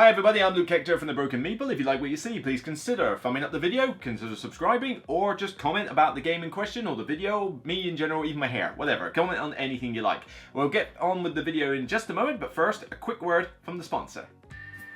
Hi everybody, I'm Luke Hector from the Broken Meeple. If you like what you see, please consider thumbing up the video, consider subscribing, or just comment about the game in question, or the video, me in general, even my hair, whatever. Comment on anything you like. We'll get on with the video in just a moment, but first, a quick word from the sponsor.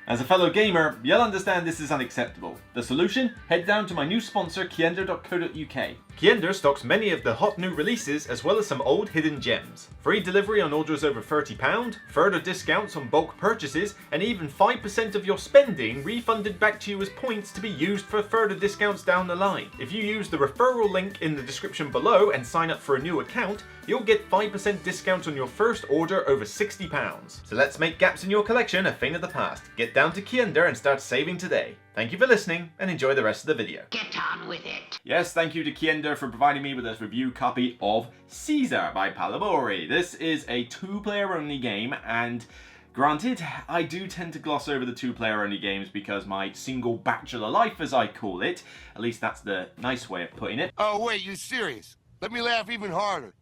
As a fellow gamer, you'll understand this is unacceptable. The solution? Head down to my new sponsor, KIENDA.co.uk. KIENDA stocks many of the hot new releases, as well as some old hidden gems. Free delivery on orders over £30, further discounts on bulk purchases, and even 5% of your spending refunded back to you as points to be used for further discounts down the line. If you use the referral link in the description below and sign up for a new account, you'll get 5% discount on your first order over £60. So let's make gaps in your collection a thing of the past. Get down to KIENDA and start saving today. Thank you for listening and enjoy the rest of the video. Get on with it. Yes, thank you to KIENDA for providing me with this review copy of Caesar by Palabori. This is a two-player only game, and granted, I do tend to gloss over the two-player only games because my single bachelor life, as I call it, at least that's the nice way of putting it. Oh wait, you serious? Let me laugh even harder.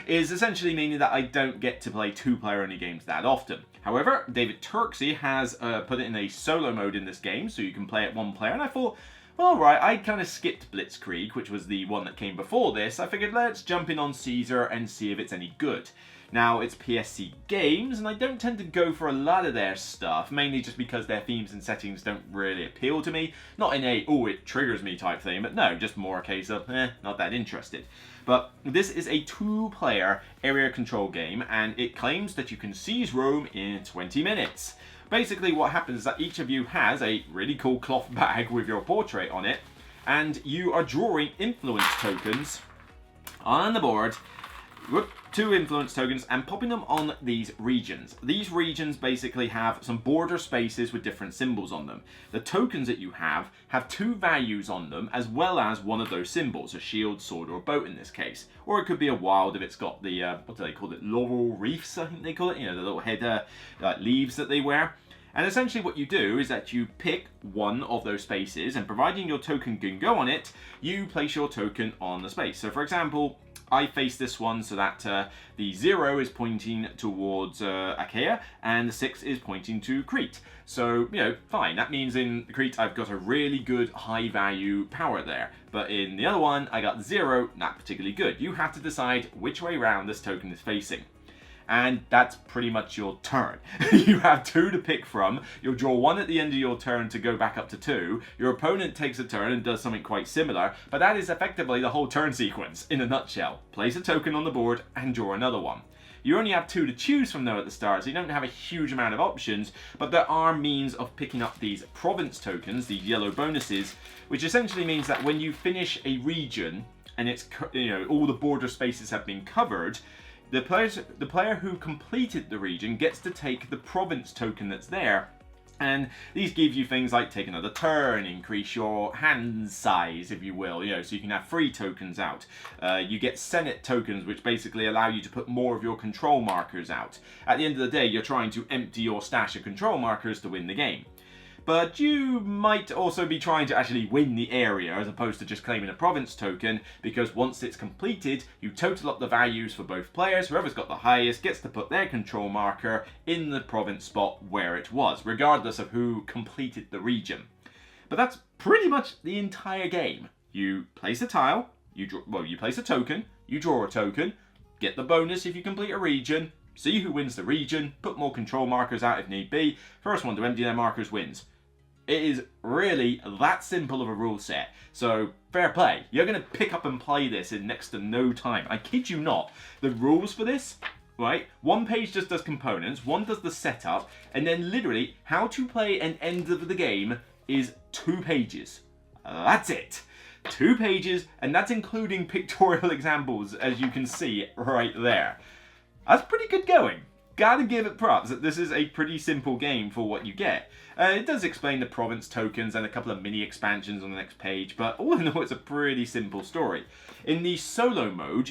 Is essentially meaning that I don't get to play two-player only games that often. However, David Turksey has put it in a solo mode in this game, so you can play it one player, and I thought, well, alright, I kind of skipped Blitzkrieg, which was the one that came before this. I figured let's jump in on Caesar and see if it's any good. Now, it's PSC Games, and I don't tend to go for a lot of their stuff, mainly just because their themes and settings don't really appeal to me. Not in a, oh, it triggers me type thing, but no, just more a case of, not that interested. But this is a two-player area control game, and it claims that you can seize Rome in 20 minutes. Basically, what happens is that each of you has a really cool cloth bag with your portrait on it, and you are drawing influence tokens on the board. Two influence tokens and popping them on these regions. These regions basically have some border spaces with different symbols on them. The tokens that you have two values on them, as well as one of those symbols, a shield, sword, or boat in this case. Or it could be a wild if it's got the, what do they call it, laurel wreaths, I think they call it, you know, the little head leaves that they wear. And essentially what you do is that you pick one of those spaces, and providing your token can go on it, you place your token on the space. So for example, I face this one so that the 0 is pointing towards Achaia and the 6 is pointing to Crete. So, you know, fine. That means in Crete I've got a really good high value power there. But in the other one, I got 0, not particularly good. You have to decide which way round this token is facing. And that's pretty much your turn. You have 2 to pick from. You'll draw 1 at the end of your turn to go back up to 2. Your opponent takes a turn and does something quite similar, but that is effectively the whole turn sequence in a nutshell. Place a token on the board and draw another one. You only have 2 to choose from though at the start, so you don't have a huge amount of options, but there are means of picking up these province tokens, these yellow bonuses, which essentially means that when you finish a region and it's, you know, all the border spaces have been covered, the player who completed the region gets to take the province token that's there. And these give you things like take another turn, increase your hand size, if you will, you know, so you can have 3 tokens out. You get Senate tokens, which basically allow you to put more of your control markers out. At the end of the day, you're trying to empty your stash of control markers to win the game. But you might also be trying to actually win the area as opposed to just claiming a province token, because once it's completed, you total up the values for both players. Whoever's got the highest gets to put their control marker in the province spot where it was, regardless of who completed the region. But that's pretty much the entire game. You place a tile, you place a token, you draw a token, get the bonus if you complete a region, see who wins the region, put more control markers out if need be. First one to empty their markers wins. It is really that simple of a rule set. So, fair play. You're going to pick up and play this in next to no time. I kid you not. The rules for this, right? One page just does components, one does the setup, and then literally how to play and end of the game is 2 pages. That's it. 2 pages, and that's including pictorial examples, as you can see right there. That's pretty good going. Gotta give it props that this is a pretty simple game for what you get. It does explain the province tokens and a couple of mini expansions on the next page, but all in all it's a pretty simple story. In the solo mode,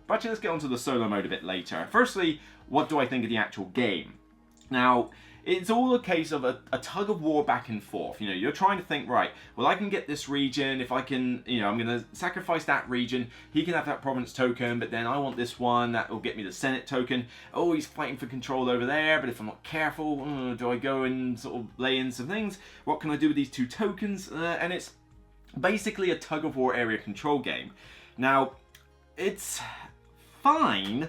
let's get onto the solo mode a bit later. Firstly, what do I think of the actual game? Now, it's all a case of a tug of war back and forth. You know, you're trying to think, right, well, I can get this region. If I can, you know, I'm going to sacrifice that region. He can have that province token, but then I want this one that will get me the Senate token. Oh, he's fighting for control over there, but if I'm not careful, do I go and sort of lay in some things? What can I do with these 2 tokens? And it's basically a tug of war area control game. Now, it's fine,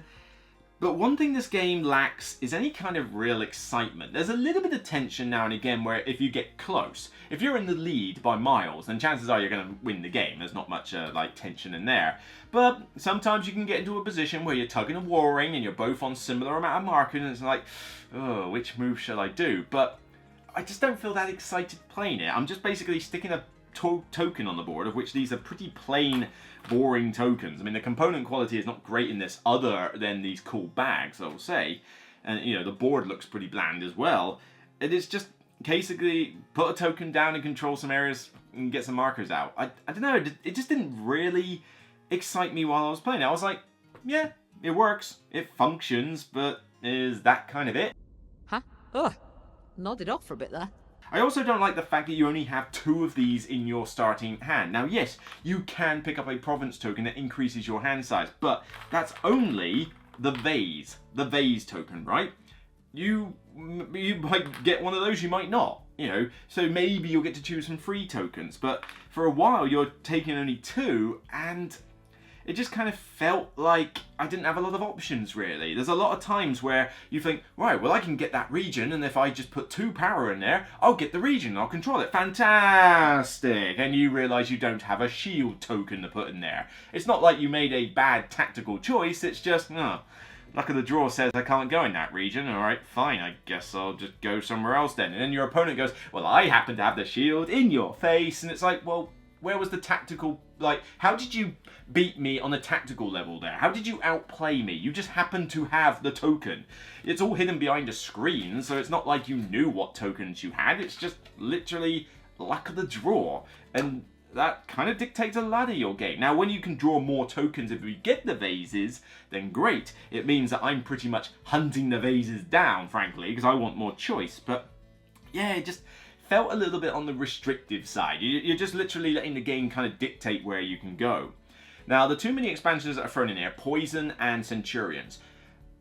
but one thing this game lacks is any kind of real excitement. There's a little bit of tension now and again where if you get close, if you're in the lead by miles, then chances are you're going to win the game. There's not much like tension in there. But sometimes you can get into a position where you're tugging and warring and you're both on similar amount of markers and it's like, oh, which move shall I do? But I just don't feel that excited playing it. I'm just basically sticking a token on the board, of which these are pretty plain, boring tokens. I mean, the component quality is not great in this other than these cool bags, I will say. And, you know, the board looks pretty bland as well. It is just basically put a token down and control some areas and get some markers out. I don't know, it just didn't really excite me while I was playing it. I was like, yeah, it works, it functions, but is that kind of it? Huh? Oh, nodded off for a bit there. I also don't like the fact that you only have 2 of these in your starting hand. Now, yes, you can pick up a province token that increases your hand size, but that's only the vase token, right? You might get one of those, you might not, you know, so maybe you'll get to choose some free tokens, but for a while you're taking only 2, and it just kind of felt like I didn't have a lot of options, really. There's a lot of times where you think, right, well, I can get that region, and if I just put 2 power in there, I'll get the region, I'll control it. Fantastic! And you realise you don't have a shield token to put in there. It's not like you made a bad tactical choice, it's just, luck of the draw says I can't go in that region. Alright, fine, I guess I'll just go somewhere else then. And then your opponent goes, well, I happen to have the shield in your face, and it's like, well, where was the tactical, like, how did you beat me on a tactical level there? How did you outplay me? You just happened to have the token. It's all hidden behind a screen, so it's not like you knew what tokens you had. It's just literally luck of the draw. And that kind of dictates a lot of your game. Now, when you can draw more tokens if you get the vases, then great. It means that I'm pretty much hunting the vases down, frankly, because I want more choice. But yeah, it just felt a little bit on the restrictive side. You're just literally letting the game kind of dictate where you can go. Now, the 2 mini expansions that are thrown in here, Poison and Centurions.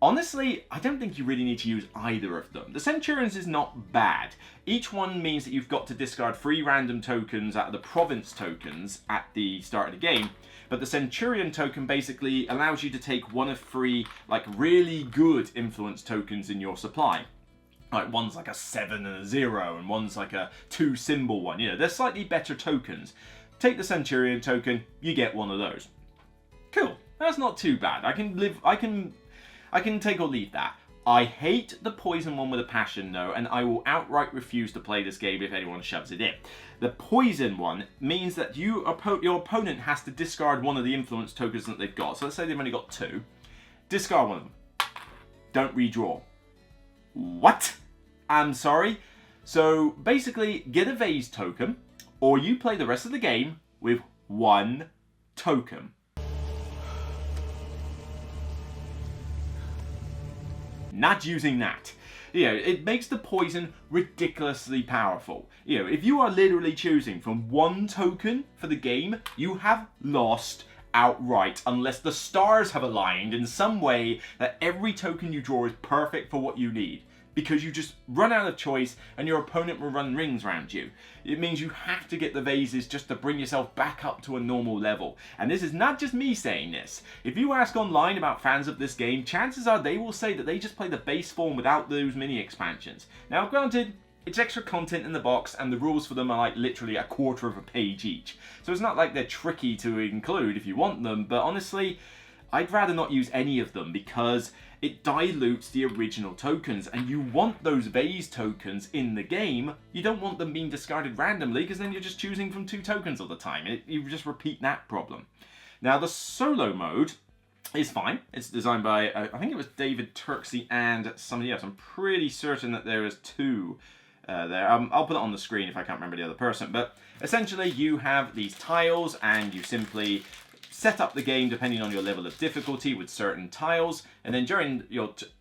Honestly, I don't think you really need to use either of them. The Centurions is not bad. Each one means that you've got to discard 3 random tokens out of the province tokens at the start of the game. But the Centurion token basically allows you to take 1 of 3 like really good influence tokens in your supply. Like one's like a 7 and a 0, and one's like a 2 symbol one. You know, they're slightly better tokens. Take the Centurion token, you get 1 of those. Cool. That's not too bad. I can take or leave that. I hate the poison one with a passion though, and I will outright refuse to play this game if anyone shoves it in. The poison one means that your opponent has to discard 1 of the influence tokens that they've got. So let's say they've only got 2. Discard 1 of them. Don't redraw. What? I'm sorry? So basically, get a vase token, or you play the rest of the game with 1 token. Not using that. You know, it makes the poison ridiculously powerful. You know, if you are literally choosing from 1 token for the game, you have lost outright unless the stars have aligned in some way that every token you draw is perfect for what you need. Because you just run out of choice and your opponent will run rings around you. It means you have to get the vases just to bring yourself back up to a normal level. And this is not just me saying this. If you ask online about fans of this game, chances are they will say that they just play the base form without those mini expansions. Now granted, it's extra content in the box and the rules for them are like literally a quarter of a page each. So it's not like they're tricky to include if you want them, but honestly, I'd rather not use any of them because it dilutes the original tokens, and you want those vase tokens in the game. You don't want them being discarded randomly because then you're just choosing from 2 tokens all the time. You just repeat that problem. Now the solo mode is fine. It's designed by, I think it was David Turksey and somebody else. I'm pretty certain that there is 2 there. I'll put it on the screen if I can't remember the other person. But essentially you have these tiles and you simply set up the game depending on your level of difficulty with certain tiles, and then during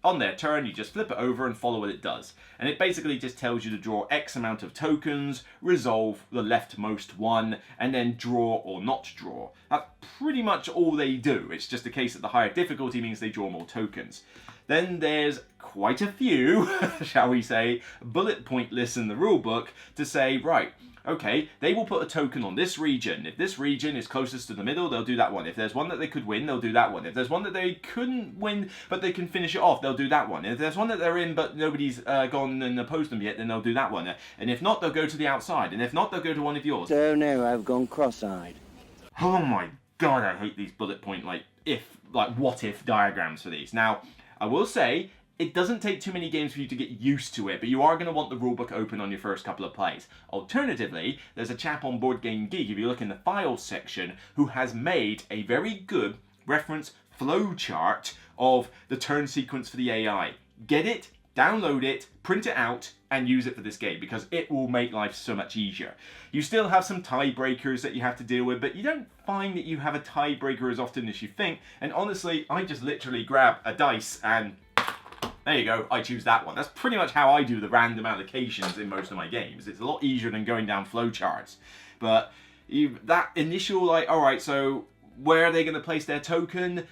on their turn, you just flip it over and follow what it does. And it basically just tells you to draw X amount of tokens, resolve the leftmost one, and then draw or not draw. That's pretty much all they do. It's just a case that the higher difficulty means they draw more tokens. Then there's quite a few, shall we say, bullet point lists in the rulebook to say, right, okay, they will put a token on this region. If this region is closest to the middle, they'll do that one. If there's one that they could win, they'll do that one. If there's one that they couldn't win, but they can finish it off, they'll do that one. If there's one that they're in, but nobody's gone and opposed them yet, then they'll do that one. And if not, they'll go to the outside. And if not, they'll go to one of yours. So now I've gone cross-eyed. Oh my god, I hate these bullet point, what if diagrams for these. Now, I will say, it doesn't take too many games for you to get used to it, but you are going to want the rulebook open on your first couple of plays. Alternatively, there's a chap on Board Game Geek, if you look in the files section, who has made a very good reference flowchart of the turn sequence for the AI. Get it, download it, print it out, and use it for this game, because it will make life so much easier. You still have some tiebreakers that you have to deal with, but you don't find that you have a tiebreaker as often as you think, and honestly, I just literally grab a dice and there you go, I choose that one. That's pretty much how I do the random allocations in most of my games. It's a lot easier than going down flowcharts. But that initial, alright, so where are they going to place their token?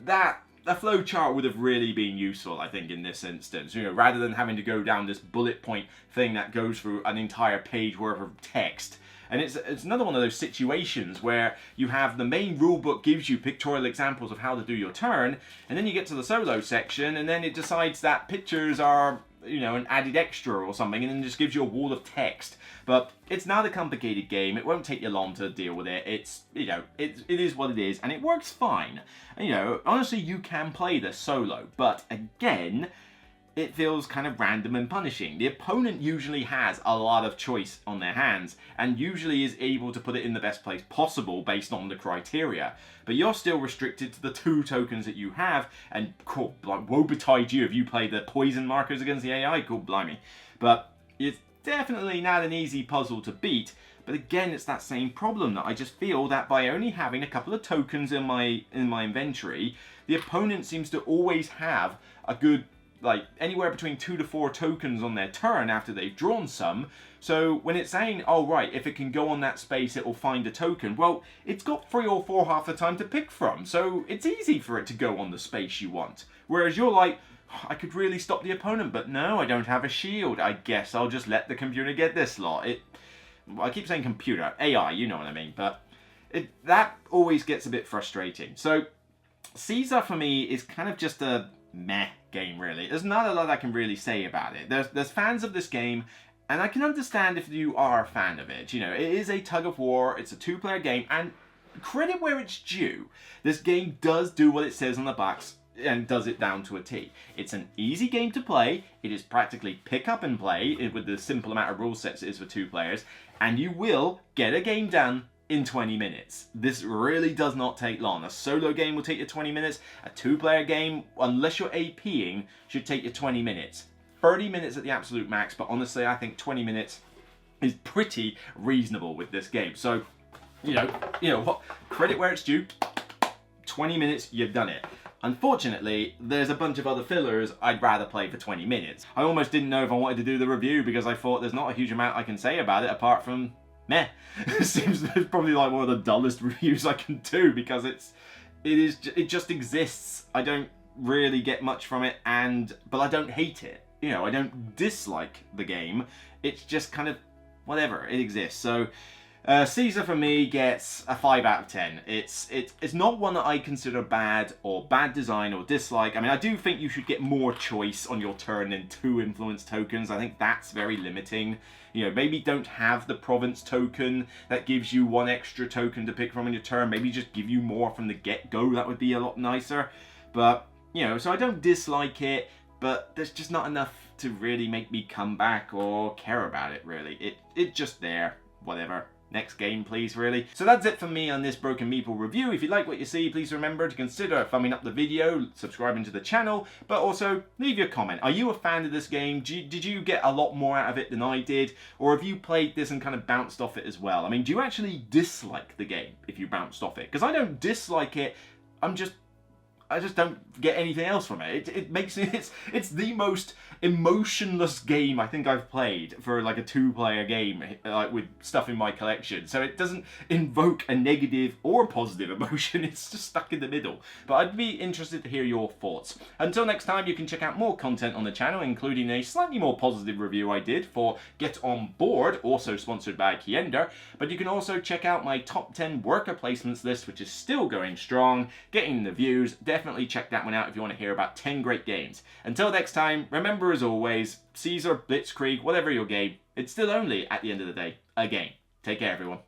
A flowchart would have really been useful, I think, in this instance. Rather than having to go down this bullet point thing that goes through an entire page worth of text. And it's another one of those situations where you have the main rulebook gives you pictorial examples of how to do your turn, and then you get to the solo section, and then it decides that pictures are, an added extra or something, and then just gives you a wall of text. But it's not a complicated game. It won't take you long to deal with it. It's, it is what it is, and it works fine. Honestly, you can play this solo, but again, it feels kind of random and punishing. The opponent usually has a lot of choice on their hands and usually is able to put it in the best place possible based on the criteria. But you're still restricted to the 2 tokens that you have, and cool, woe betide you if you play the poison markers against the AI, cool, blimey. But it's definitely not an easy puzzle to beat. But again, it's that same problem that I just feel that by only having a couple of tokens in my inventory, the opponent seems to always have a good anywhere between 2 to 4 tokens on their turn after they've drawn some. So when it's saying, oh right, if it can go on that space, it will find a token. Well, it's got 3 or 4 half the time to pick from. So it's easy for it to go on the space you want. Whereas you're like, I could really stop the opponent, but no, I don't have a shield. I guess I'll just let the computer get this lot. I keep saying computer, AI, you know what I mean. But that always gets a bit frustrating. So Caesar for me is kind of just a meh game, really. There's not a lot I can really say about it. There's fans of this game, and I can understand if you are a fan of it. It is a tug of war, it's a 2-player game, and credit where it's due. This game does do what it says on the box and does it down to a T. It's an easy game to play. It is practically pick up and play with the simple amount of rule sets it is for 2 players, and you will get a game done in 20 minutes. This really does not take long. A solo game will take you 20 minutes. A 2-player game, unless you're APing, should take you 20 minutes. 30 minutes at the absolute max, but honestly, I think 20 minutes is pretty reasonable with this game. So, what? Credit where it's due. 20 minutes, you've done it. Unfortunately, there's a bunch of other fillers I'd rather play for 20 minutes. I almost didn't know if I wanted to do the review because I thought there's not a huge amount I can say about it apart from meh. It seems it's probably one of the dullest reviews I can do because it just exists. I don't really get much from it, but I don't hate it. I don't dislike the game. It's just kind of whatever. It exists. So Caesar for me gets a 5 out of 10. It's not one that I consider bad or bad design or dislike. I mean, I do think you should get more choice on your turn than 2 influence tokens. I think that's very limiting. Maybe don't have the province token that gives you 1 extra token to pick from in your turn. Maybe just give you more from the get-go. That would be a lot nicer. But, so I don't dislike it, but there's just not enough to really make me come back or care about it, really. It's just there. Whatever. next game, please, really. So that's it for me on this Broken Meeple review. If you like what you see, please remember to consider thumbing up the video, subscribing to the channel, but also leave your comment. Are you a fan of this game? Did you get a lot more out of it than I did? Or have you played this and kind of bounced off it as well? I mean, do you actually dislike the game if you bounced off it? Because I don't dislike it, I just don't get anything else from it. It makes it's the most emotionless game I think I've played for like a 2-player game, like with stuff in my collection. So it doesn't invoke a negative or a positive emotion. It's just stuck in the middle. But I'd be interested to hear your thoughts. Until next time, you can check out more content on the channel, including a slightly more positive review I did for Get On Board, also sponsored by KIENDA. But you can also check out my top 10 worker placements list, which is still going strong, getting the views. Definitely check that one out if you want to hear about 10 great games. Until next time, remember as always, Caesar, Blitzkrieg, whatever your game, it's still only, at the end of the day, a game. Take care, everyone.